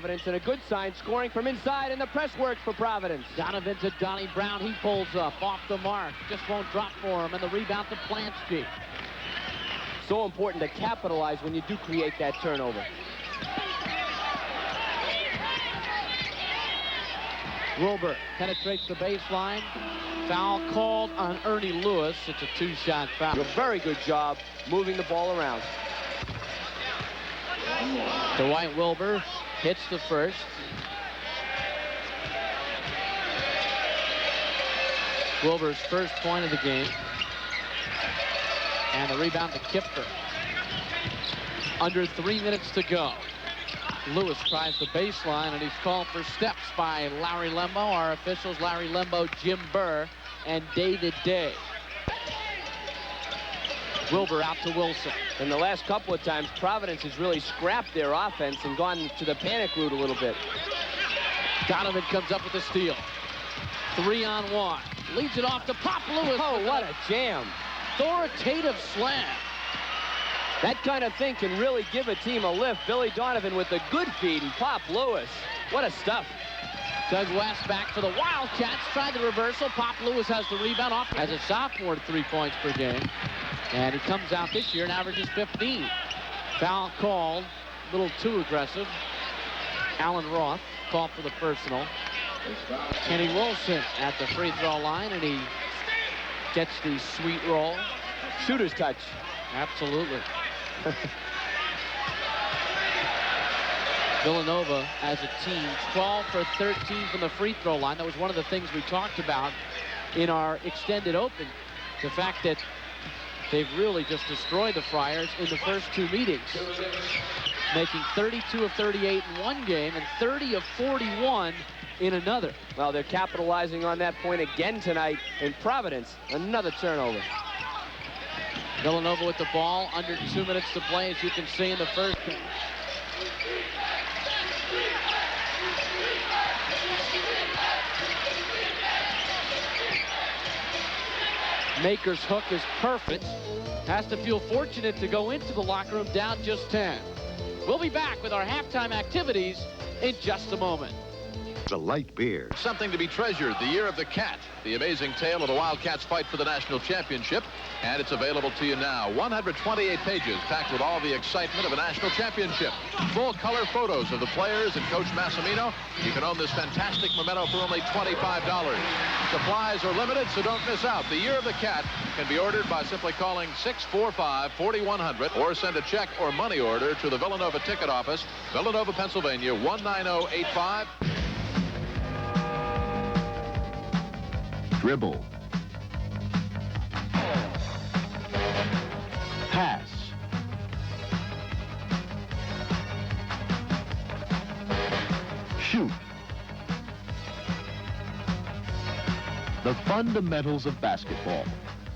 Providence, and a good sign, scoring from inside, and the press works for Providence. Donovan to Donnie Brown. He pulls up off the mark. Just won't drop for him, and the rebound to Plansky. So important to capitalize when you do create that turnover. Wilbur penetrates the baseline. Foul called on Ernie Lewis. It's a two-shot foul. A very good job moving the ball around. Dwight Wilbur hits the first. Wilbur's first point of the game. And the rebound to Kipfer. Under 3 minutes to go. Lewis tries the baseline, and he's called for steps by Larry Lembo. Our officials, Larry Lembo, Jim Burr, and David Day. Wilbur out to Wilson. In the last couple of times, Providence has really scrapped their offense and gone to the panic route a little bit. Donovan comes up with a steal. 3-on-1. Leads it off to Pop Lewis. Oh, what a jam. Authoritative slam. That kind of thing can really give a team a lift. Billy Donovan with the good feed, and Pop Lewis. What a stuff. Doug West back for the Wildcats. Tried the reversal. Pop Lewis has the rebound off as a sophomore, 3 points per game. And he comes out this year and averages 15. Foul called. A little too aggressive. Alan Roth called for the personal. Kenny Wilson at the free throw line, and he gets the sweet roll. Shooter's touch. Absolutely. Villanova as a team 12 for 13 from the free throw line. That was one of the things we talked about in our extended open. The fact that they've really just destroyed the Friars in the first 2 meetings, making 32 of 38 in one game and 30 of 41 in another. Well, they're capitalizing on that point again tonight in Providence. Another turnover. Villanova with the ball, under 2 minutes to play, as you can see in the first. Maker's hook is perfect. Has to feel fortunate to go into the locker room down just 10. We'll be back with our halftime activities in just a moment. A light beer. Something to be treasured, the year of the cat, the amazing tale of the Wildcats' fight for the national championship, and it's available to you now. 128 pages packed with all the excitement of a national championship. Full color photos of the players and Coach Massimino. You can own this fantastic memento for only $25. Supplies are limited, so don't miss out. The year of the cat can be ordered by simply calling 645-4100 or send a check or money order to the Villanova ticket office, Villanova, Pennsylvania, 19085. Dribble. Pass. Shoot. The fundamentals of basketball.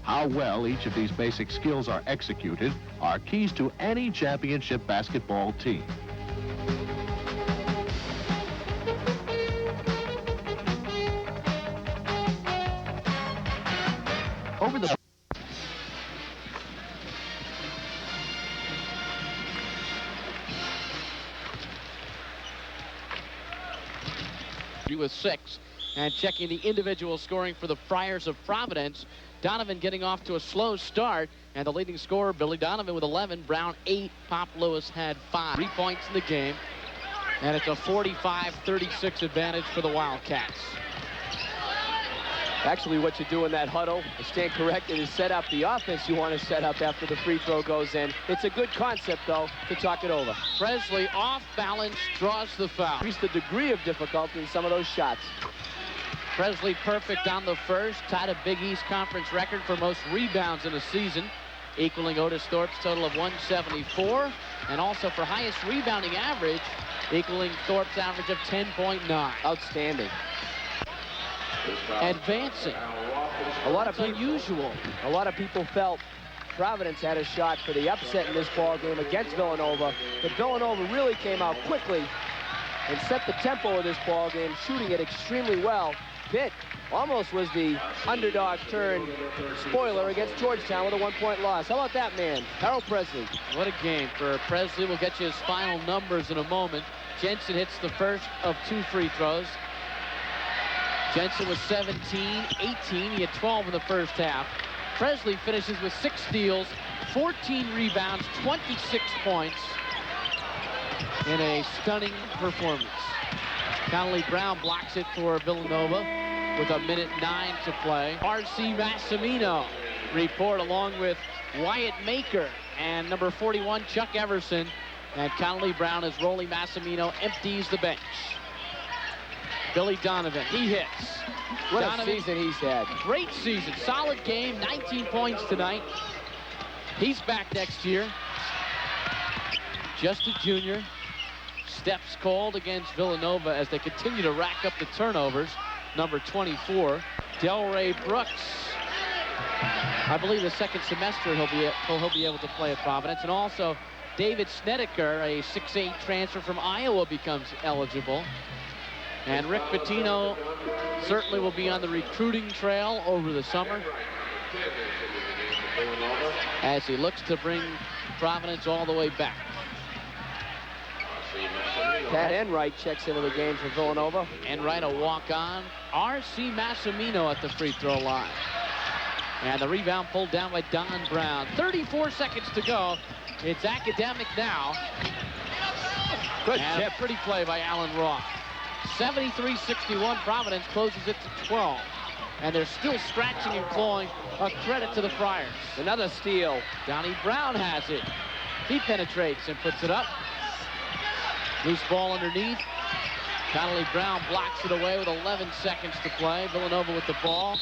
How well each of these basic skills are executed are keys to any championship basketball team. Over the with 6, and checking the individual scoring for the Friars of Providence. Donovan getting off to a slow start, and the leading scorer, Billy Donovan, with 11, Brown 8, Pop Lewis had 5. 3 points in the game, and it's a 45-36 advantage for the Wildcats. Actually, what you do in that huddle, to stand corrected, is set up the offense you want to set up after the free throw goes in. It's a good concept, though, to talk it over. Presley off balance, draws the foul. Increase the degree of difficulty in some of those shots. Presley perfect on the first, tied a Big East Conference record for most rebounds in a season, equaling Otis Thorpe's total of 174, and also for highest rebounding average, equaling Thorpe's average of 10.9. Outstanding. Advancing. A lot of unusual. A lot of people felt Providence had a shot for the upset in this ball game against Villanova, but Villanova really came out quickly and set the tempo of this ball game, shooting it extremely well. Pitt almost was the underdog turn spoiler against Georgetown with a 1-point loss. How about that man, Harold Presley? What a game for Presley. We'll get you his final numbers in a moment. Jensen hits the first of 2 free throws. Jensen was 17, 18. He had 12 in the first half. Presley finishes with 6 steals, 14 rebounds, 26 points in a stunning performance. Connolly Brown blocks it for Villanova with 1:09 to play. R.C. Massimino report along with Wyatt Maker and number 41, Chuck Everson. And Connolly Brown, as Rolly Massimino empties the bench. Billy Donovan, he hits. What Donovan, a season he's had. Great season, solid game, 19 points tonight. He's back next year. Just a junior. Steps called against Villanova as they continue to rack up the turnovers. Number 24, Delray Brooks. I believe the second semester he'll be able to play at Providence. And also David Snedeker, a 6'8" transfer from Iowa, becomes eligible. And Rick Pitino certainly will be on the recruiting trail over the summer as he looks to bring Providence all the way back. Pat Enright checks into the game for Villanova. Enright a walk-on. R.C. Massimino at the free throw line. And the rebound pulled down by Don Brown. 34 seconds to go. It's academic now. Good and tip. A pretty play by Alan Roth. 73-61. Providence closes it to 12. And they're still scratching and clawing. A credit to the Friars. Another steal. Donnie Brown has it. He penetrates and puts it up. Loose ball underneath. Connolly Brown blocks it away with 11 seconds to play. Villanova with the ball.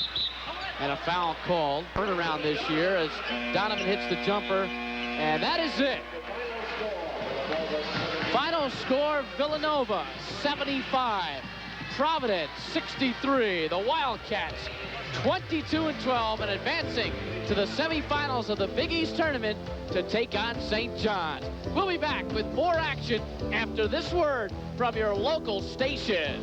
And a foul called. Turnaround this year as Donovan hits the jumper. And that is it. Final score, Villanova 75. Providence 63. The Wildcats 22-12 and advancing to the semifinals of the Big East tournament to take on St. John's. We'll be back with more action after this word from your local station.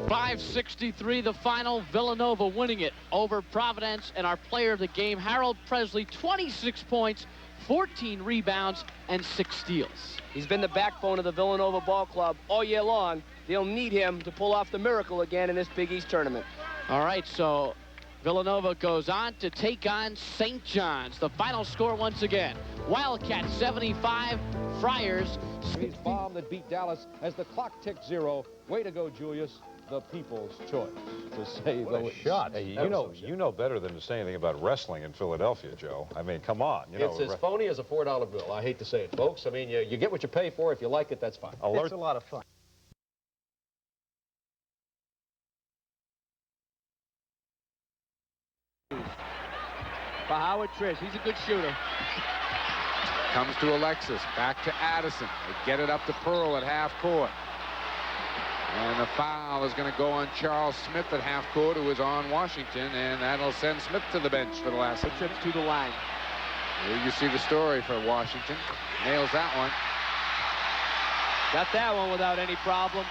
5:63 the final, Villanova winning it over Providence, and our player of the game, Harold Presley, 26 points, 14 rebounds, and 6 steals. He's been the backbone of the Villanova ball club all year long. They'll need him to pull off the miracle again in this Big East tournament. All right, so Villanova goes on to take on St. John's. The final score once again, Wildcats 75, Friars. His bomb that beat Dallas as the clock ticked 0. Way to go, Julius. The people's choice, to say the least. Shot. Hey, you know better than to say anything about wrestling in Philadelphia, Joe. I mean, come on. It's as phony as a $4 bill. I hate to say it, folks. I mean, you get what you pay for. If you like it, that's fine. Alert. It's a lot of fun. For Howard Trish, he's a good shooter. Comes to Alexis, back to Addison. They get it up to Pearl at half court. And the foul is going to go on Charles Smith at half court, who is on Washington, and that'll send Smith to the bench for the last trips to the line. Here you see the story for Washington. Nails that one. Got that one without any problem.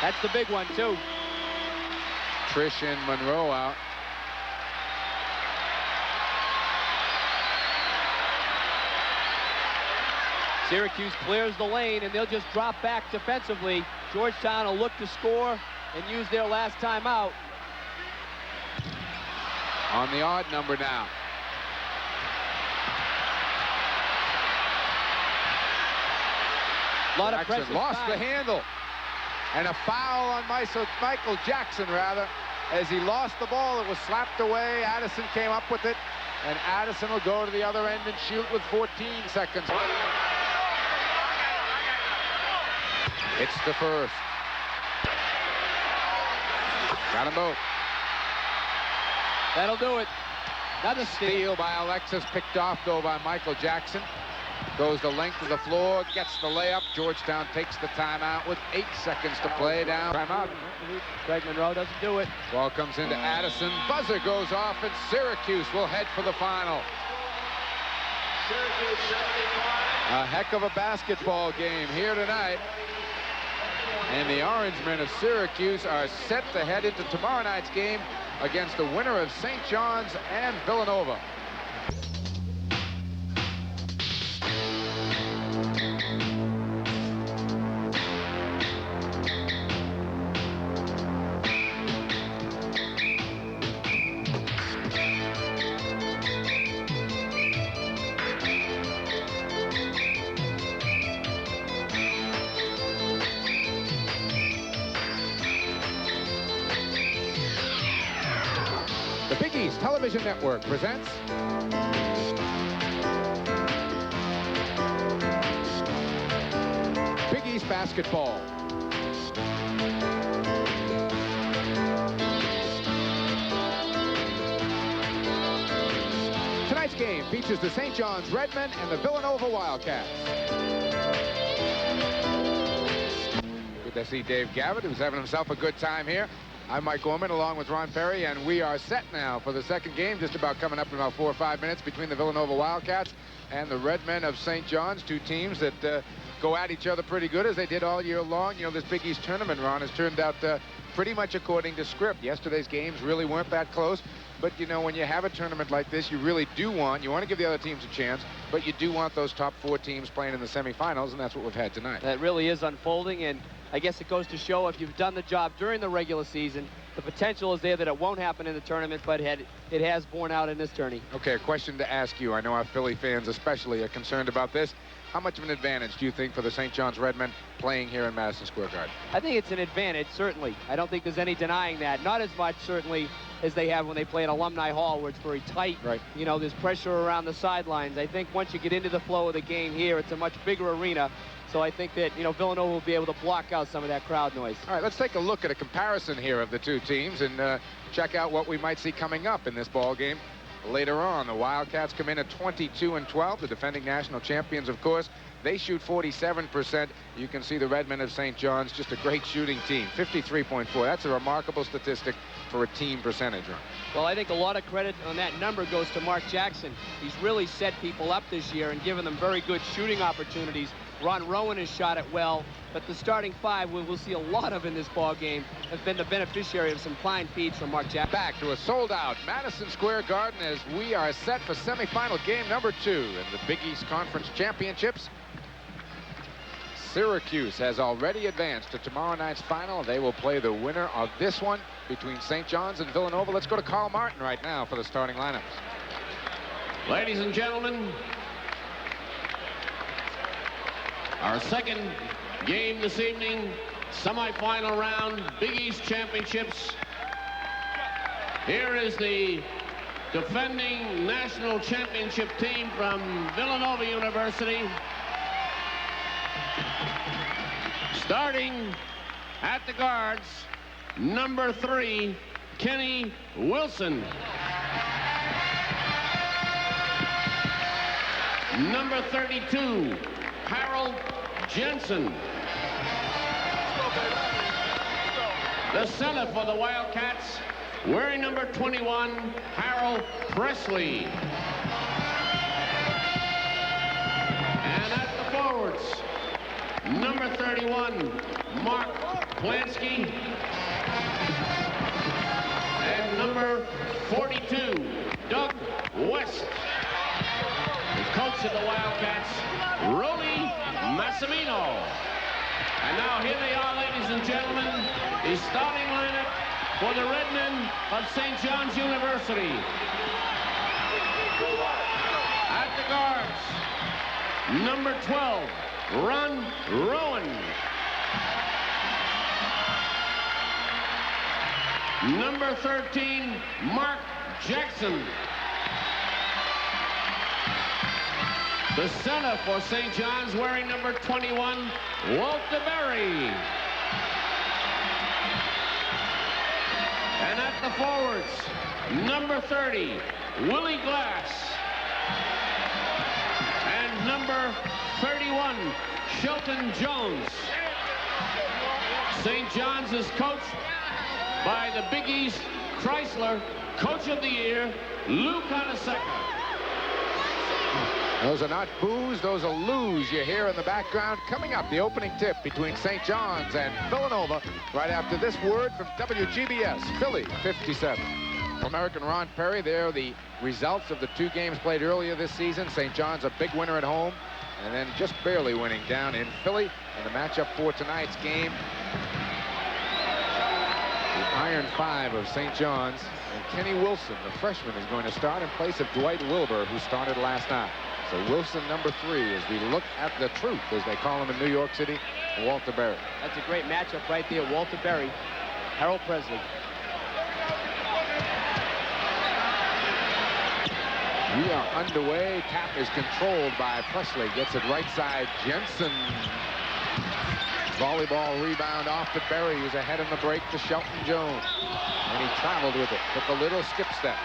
That's the big one, too. Trish and Monroe out. Syracuse clears the lane, and they'll just drop back defensively. Georgetown will look to score and use their last timeout. On the odd number now. A lot of Jackson pressure. lost the handle. And a foul on Michael Jackson, rather. As he lost the ball, it was slapped away. Addison came up with it. And Addison will go to the other end and shoot with 14 seconds. It's the first. Got them both. That'll do it. Another Steal by Alexis, picked off, though, by Michael Jackson. Goes the length of the floor, gets the layup. Georgetown takes the timeout with 8 seconds to play down. Timeout. Greg Monroe doesn't do it. Ball comes into Addison. Buzzer goes off, and Syracuse will head for the final. A heck of a basketball game here tonight. And the Orangemen of Syracuse are set to head into tomorrow night's game against the winner of St. John's and Villanova. The Big East Television Network presents Big East Basketball. Tonight's game features the St. John's Redmen and the Villanova Wildcats. Good to see Dave Gavitt, who's having himself a good time here. I'm Mike Gorman, along with Ron Perry, and we are set now for the second game, just about coming up in about 4 or 5 minutes, between the Villanova Wildcats and the Redmen of St. John's, two teams that go at each other pretty good, as they did all year long. You know, this Big East tournament, Ron, has turned out pretty much according to script. Yesterday's games really weren't that close, but, you know, when you have a tournament like this, you really do want to give the other teams a chance, but you do want those top 4 teams playing in the semifinals, and that's what we've had tonight. That really is unfolding, and I guess it goes to show, if you've done the job during the regular season, the potential is there that it won't happen in the tournament, but it has borne out in this tourney. Okay, a question to ask you. I know our Philly fans especially are concerned about this. How much of an advantage do you think for the St. John's Redmen playing here in Madison Square Garden? I think it's an advantage, certainly. I don't think there's any denying that. Not as much, certainly, as they have when they play at Alumni Hall, where it's very tight. Right. You know, there's pressure around the sidelines. I think once you get into the flow of the game here, it's a much bigger arena. So I think that, you know, Villanova will be able to block out some of that crowd noise. All right, let's take a look at a comparison here of the two teams and check out what we might see coming up in this ball game later on. The Wildcats come in at 22-12, the defending national champions, of course. They shoot 47%. You can see the Redmen of St. John's, just a great shooting team, 53.4. That's a remarkable statistic for a team percentage. Well, I think a lot of credit on that number goes to Mark Jackson. He's really set people up this year and given them very good shooting opportunities. Ron Rowan has shot it well, but the starting 5 we'll see a lot of in this ball game have been the beneficiary of some fine feeds from Mark Jackson. Back to a sold-out Madison Square Garden as we are set for semifinal game number 2 in the Big East Conference Championships. Syracuse has already advanced to tomorrow night's final. They will play the winner of this one between St. John's and Villanova. Let's go to Carl Martin right now for the starting lineups. Ladies and gentlemen, our second game this evening, semifinal round, Big East Championships. Here is the defending national championship team from Villanova University. Starting at the guards, number 3, Kenny Wilson. Number 32, Harold Jensen. The center for the Wildcats, wearing number 21, Harold Presley. And at the forwards, number 31, Mark Plansky. And number 42, Doug West. The coach of the Wildcats, Rody Massimino. And now here they are, ladies and gentlemen, the starting lineup for the Redmen of St. John's University. At the guards, number 12, Ron Rowan. Number 13, Mark Jackson. The center for St. John's, wearing number 21, Walter Berry. And at the forwards, number 30, Willie Glass. And number 31, Shelton Jones. St. John's is coached by the Big East Chrysler Coach of the Year, Lou Conaseca. Those are not boos, those are loos you hear in the background. Coming up, the opening tip between St. John's and Villanova right after this word from WGBS. Philly 57. American Ron Perry, there the results of the 2 games played earlier this season. St. John's a big winner at home and then just barely winning down in Philly. And the matchup for tonight's game, the Iron 5 of St. John's. And Kenny Wilson, the freshman, is going to start in place of Dwight Wilbur, who started last night. So Wilson, number 3, as we look at the truth, as they call him in New York City, Walter Berry. That's a great matchup right there. Walter Berry, Harold Presley. We are underway. Tap is controlled by Presley. Gets it right side. Jensen. Volleyball rebound off to Berry, who's ahead in the break to Shelton Jones. And he traveled with it. Took a little skip step.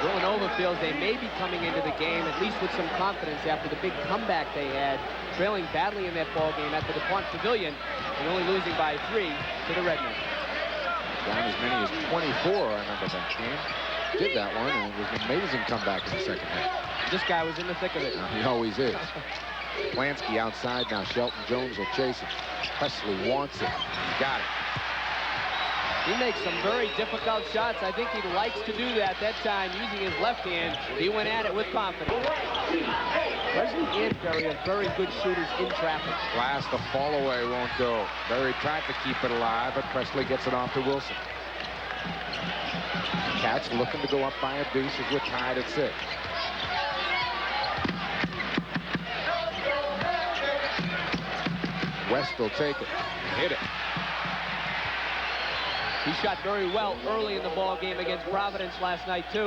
Villanova feels they may be coming into the game at least with some confidence after the big comeback they had, trailing badly in that ball game at the DuPont Pavilion and only losing by 3 to the Redmen. Down as many as 24, I remember that game. Did that one, and it was an amazing comeback in the second half. This guy was in the thick of it. He always is. Plansky outside now. Shelton Jones will chase him. Presley wants it. He's got it. He makes some very difficult shots. I think he likes to do that time using his left hand. He went at it with confidence. Presley and Perry are very good shooters in traffic. Last, the fall away won't go. Berry tried to keep it alive, but Presley gets it off to Wilson. Cats looking to go up by a deuce as we're tied at 6. West will take it. Hit it. He shot very well early in the ball game against Providence last night, too.